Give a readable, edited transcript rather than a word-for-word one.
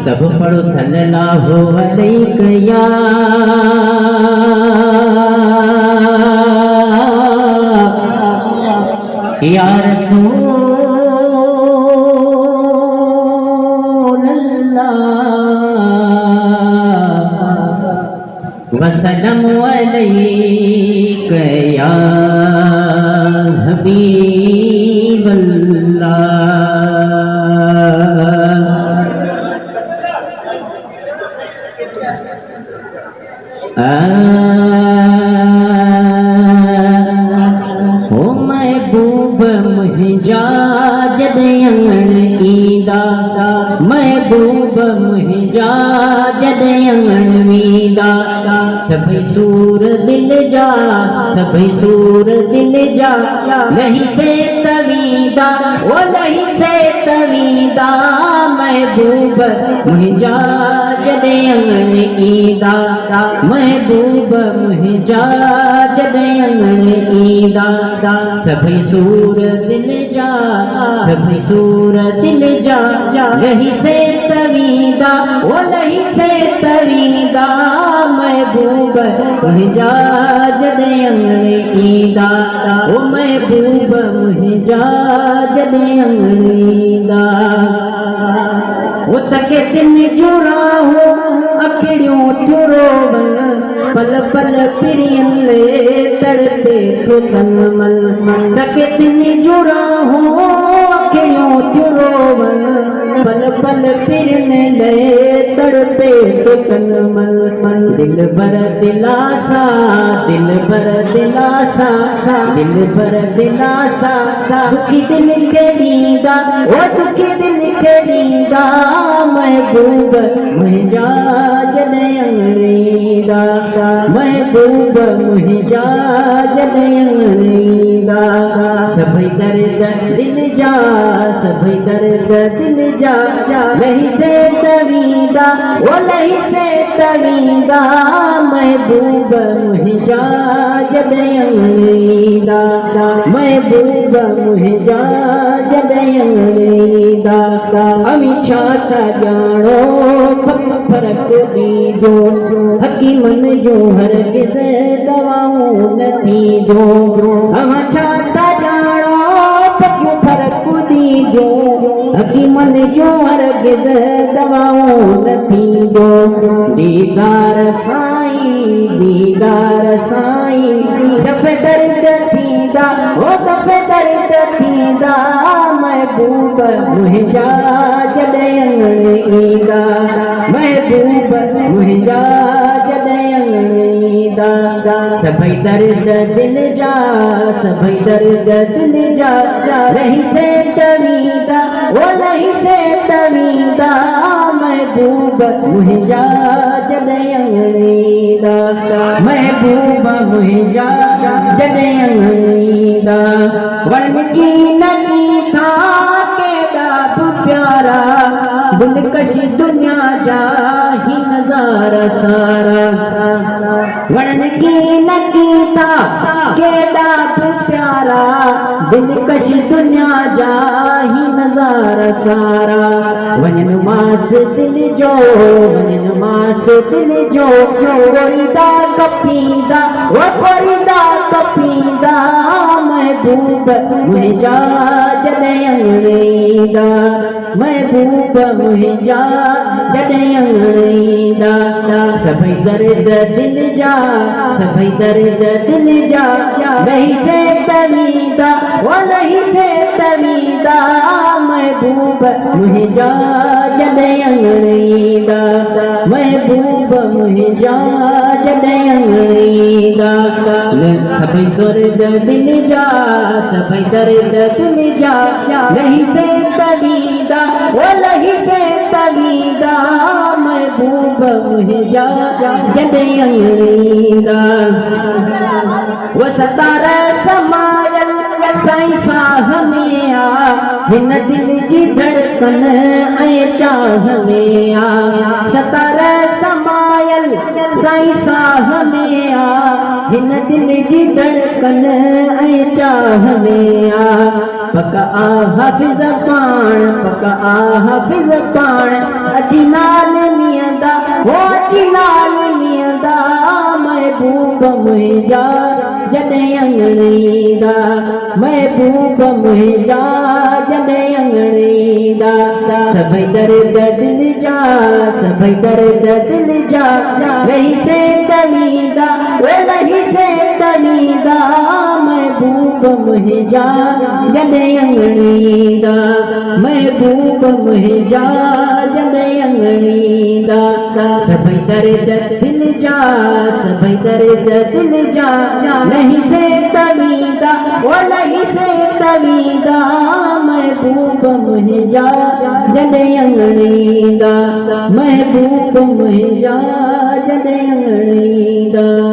सब पढ़ो सल्लल्लाहु अलैहि या रसूल अल्लाह वसल्लम अलैका या हबीब ओ महबूब मुहिंजा जद अंगण ईंदा, महबूब मुहिंजा जद अंगण ईंदा, सभई सूर दिल जा, सभई सूर दिल जा, नहीं से तवीदा ओ नहीं से तवीदा, महबूब मुहिंजा जद अंगण ईंदा, महबूब मुहिंजा जद अंगण ईंदा, सभई सूर दिल जा, सभई सूर दिल जा, नहीं से तवीदा ओ नहीं से तवीदा, महबूब मुहिंजा जद अंगण ईंदा, ओ महबूब मुहिंजा जद अंगण ईंदा, वो तके दिन जुरा हो अखिड़ियों तुरो पल पल पिरियन ले तड़पे तो तन मन, तके दिन जुरा हो अखिड़ियों तुरो पल पल पिरन ले तड़पे तो तन मन, दिल भर दिलासा, दिल भर दिलासा, दिल भर दिलासा, दुखी दिल के नींदा ओ दुखी दिल के नींदा, महबूब मुहिंजा जद अंगण ईंदा, महबूब मुहिंजा जद अंगण ईंदा, सभई दर्द दिल जा, सभई दर्द दिल जा, नहीं से तवीदा ओ नहीं से तवीदा, महबूब मुहिंजा जद अंगण ईंदा, महबूब मुहिंजा जद अंगण ईंदा, अमी छाता जानो फर्क दीदो, हकीमन जो हरगिज़ दवाऊं न थींदो, अमा छाता जानो फर्क दीदो, हकीमन जो हरगिज़ दवाऊं न थींदो, दीदार साईं, दीदार साईं, दफ़े दर्द थींदा ओ दफ़े दर्द थींदा, महबूब मुहिंजा जद अंगण ईंदा, महबूब मुहिंजा जद अंगण ईंदा, सभई दर्द दिल जा, सभई दर्द दिल जा, नहीं से तवीदा ओ नहीं से तवीदा, महबूब मुहिंजा जद अंगण ईंदा, महबूब मुहिंजा जद अंगण ईंदा, वण की नकी था केॾा बि प्यारा, दिलकशी दुनिया जा ही नज़ारा सारा, वणन की नकी था केॾा बि प्यारा, दिलकश दुनिया जा ही नज़ारा सारा, वञन मास दिल जो, वञन मास दिल जो, कोरीदा कपीदा वो कोरीदा कपीदा, महबूब मुहिंजा जद अंगण ईंदा, महबूब मुहिंजा जद अंगण ईंदा, सभई दर्द दिल जा, सभई दर्द दिल जा, नहीं से तवीदा वो नहीं से तवीदा, महबूब मुहिंजा जद अंगण ईंदा, महबूब मुहिंजा जद अंगण ईंदा, सभई दर्द दिल जा, सभई दर्द दिल जा, नहीं से तवीदा वो नहीं से तवीदा, महबूब मुहिंजा जद अंगण ईंदा, वो सतार समायल साईं साह में आ, हिन दिल जी धड़कन ऐं चाह में आ, सतार समायल साईं साह में आ, हिन दिल जी धड़कन ऐं चाह में आ, पक पक आ हाफिज़ पाण, पक आ हाफिज़ पाण, अची नाल नियंदा हो अची नाल नियंदा, महबूब मुंहिंजा जॾहिं अंगण ईंदा, महबूब मुंहिंजा जॾहिं अंगण ईंदा। सभई दर्द दिल जा, सभई दर्द दिल जा, रही से तवींदा, रही से तवींदा, महबूब मुंहिंजा जॾहिं अंगण ईंदा, महबूब मुंहिंजा जॾहिं अंगण ईंदा। सभई दर्द दिल जा, सभई दर्द दिल जा, नहीं से तवींदा, वो नहीं से तवींदा, महबूब मुंहिंजा जॾहिं अंगण ईंदा, महबूब मुंहिंजा जॾहिं अंगण ईंदा।